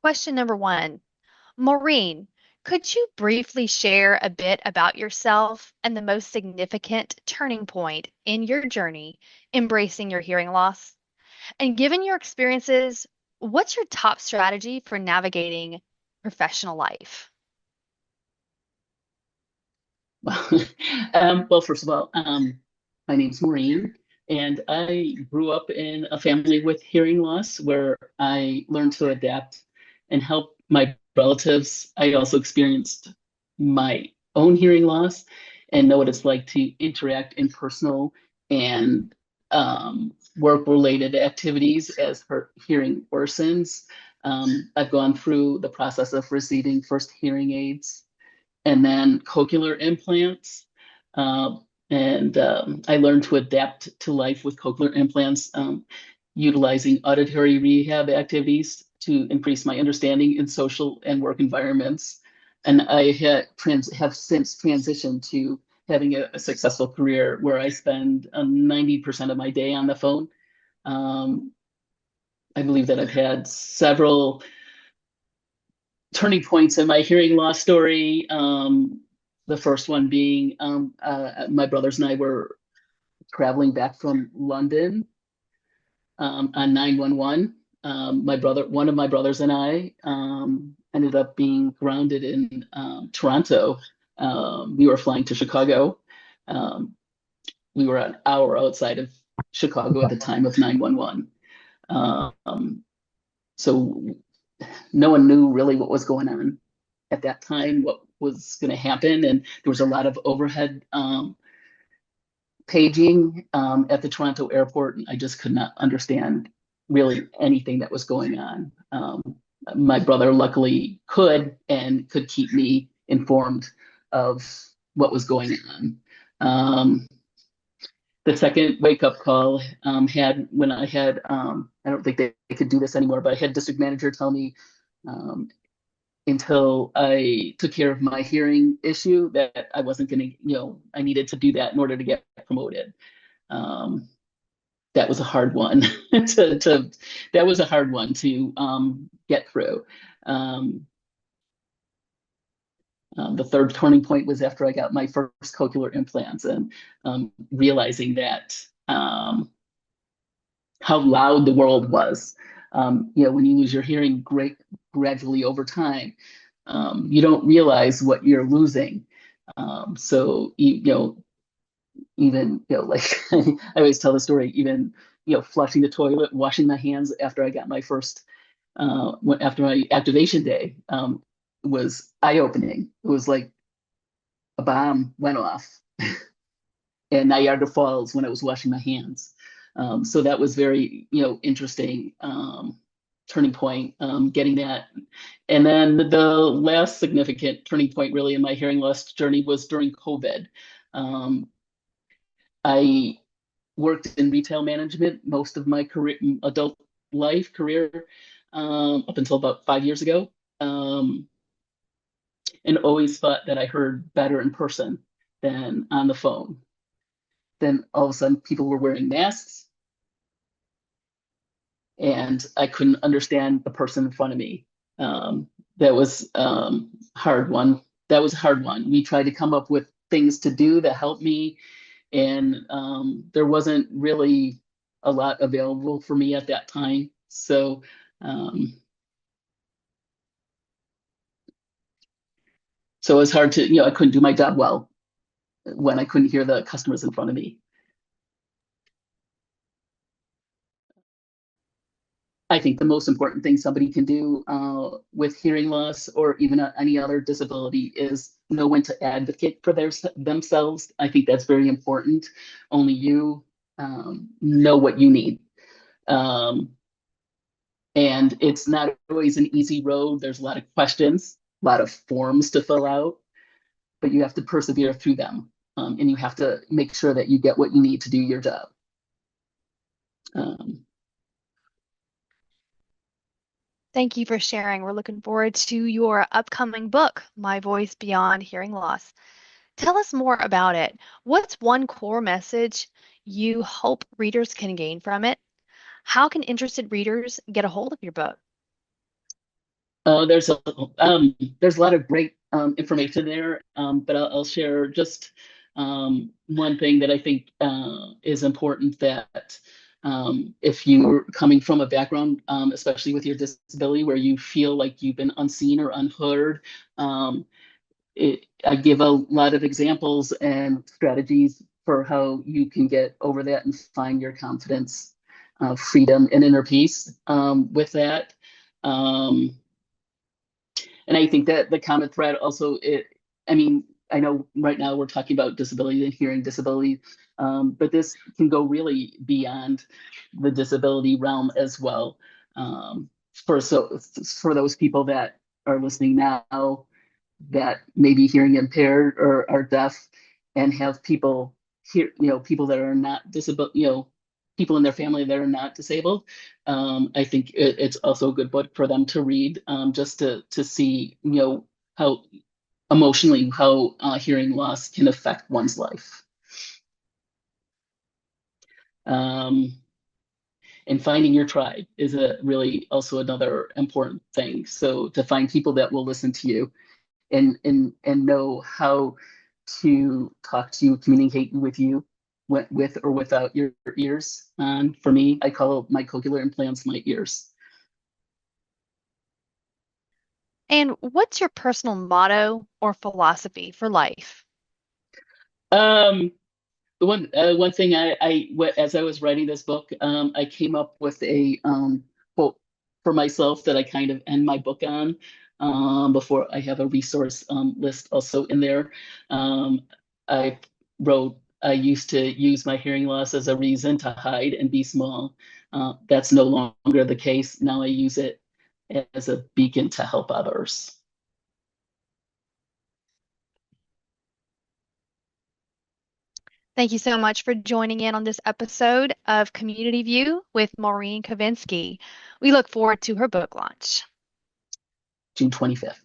Question number one, Maureen, could you briefly share a bit about yourself and the most significant turning point in your journey embracing your hearing loss? And given your experiences, what's your top strategy for navigating professional life? Well, first of all, my name's Maureen, and I grew up in a family with hearing loss where I learned to adapt and help my relatives. I also experienced my own hearing loss and know what it's like to interact in personal and work-related activities as her hearing worsens. I've gone through the process of receiving first hearing aids and then cochlear implants. And I learned to adapt to life with cochlear implants, utilizing auditory rehab activities to increase my understanding in social and work environments. And I have since transitioned to having a successful career where I spend 90% of my day on the phone. Um, I believe that I've had several turning points in my hearing loss story. The first one being my brothers and I were traveling back from London on 911. One of my brothers and I ended up being grounded in Toronto. We were flying to Chicago. Um, we were an hour outside of Chicago at the time of 911. So no one knew really what was going on at that time, what was going to happen. And there was a lot of overhead paging at the Toronto airport. And I just could not understand really anything that was going on. My brother luckily could keep me informed of what was going on. The second wake up call had when I had, I don't think they could do this anymore, but I had district manager tell me um, until I took care of my hearing issue that I wasn't going to, I needed to do that in order to get promoted. Um, that was a hard one that was a hard one to get through. Um, the third turning point was after I got my first cochlear implants and realizing that how loud the world was. When you lose your hearing gradually over time, you don't realize what you're losing. So, even, like I always tell the story, even, flushing the toilet, washing my hands after I got my first, after my activation day, was eye-opening. It was like a bomb went off in Niagara Falls when I was washing my hands. So that was very, interesting turning point, getting that. And then the last significant turning point really in my hearing loss journey was during COVID. Um, I worked in retail management most of my career, adult life career, up until about 5 years ago, and always thought that I heard better in person than on the phone. Then all of a sudden, people were wearing masks, and I couldn't understand the person in front of me. That was hard one. That was a hard one. We tried to come up with things to do that helped me, and there wasn't really a lot available for me at that time. Um, so it was hard to, I couldn't do my job well when I couldn't hear the customers in front of me. I think the most important thing somebody can do with hearing loss or even any other disability is know when to advocate for themselves. I think that's very important. Only you know what you need. Um, and it's not always an easy road. There's a lot of questions, a lot of forms to fill out, but you have to persevere through them. And you have to make sure that you get what you need to do your job. Um, Thank you for sharing. We're looking forward to your upcoming book, My Voice Beyond Hearing Loss. Tell us more about it. What's one core message you hope readers can gain from it? How can interested readers get a hold of your book? There's a lot of great information there, but I'll share just one thing that I think is important that if you're coming from a background, especially with your disability, where you feel like you've been unseen or unheard, um, I give a lot of examples and strategies for how you can get over that and find your confidence, freedom, and inner peace with that. Um, and I think that the common thread also, I mean, I know right now we're talking about disability and hearing disability, but this can go really beyond the disability realm as well. For those people that are listening now that may be hearing impaired or are deaf and have people here, people that are not disabled, people in their family that are not disabled. I think it's also a good book for them to read, just to see, how emotionally how hearing loss can affect one's life. Um, and finding your tribe is a really also another important thing. So to find people that will listen to you and know how to talk to you, communicate with you, with or without your ears. And for me, I call my cochlear implants my ears. And what's your personal motto or philosophy for life? Um, the one thing as I was writing this book, I came up with a quote for myself that I kind of end my book on. Before I have a resource list also in there. I wrote, I used to use my hearing loss as a reason to hide and be small. That's no longer the case. Now I use it as a beacon to help others. Thank you so much for joining in on this episode of Community View with Maureen Covinsky. We look forward to her book launch. June 25th.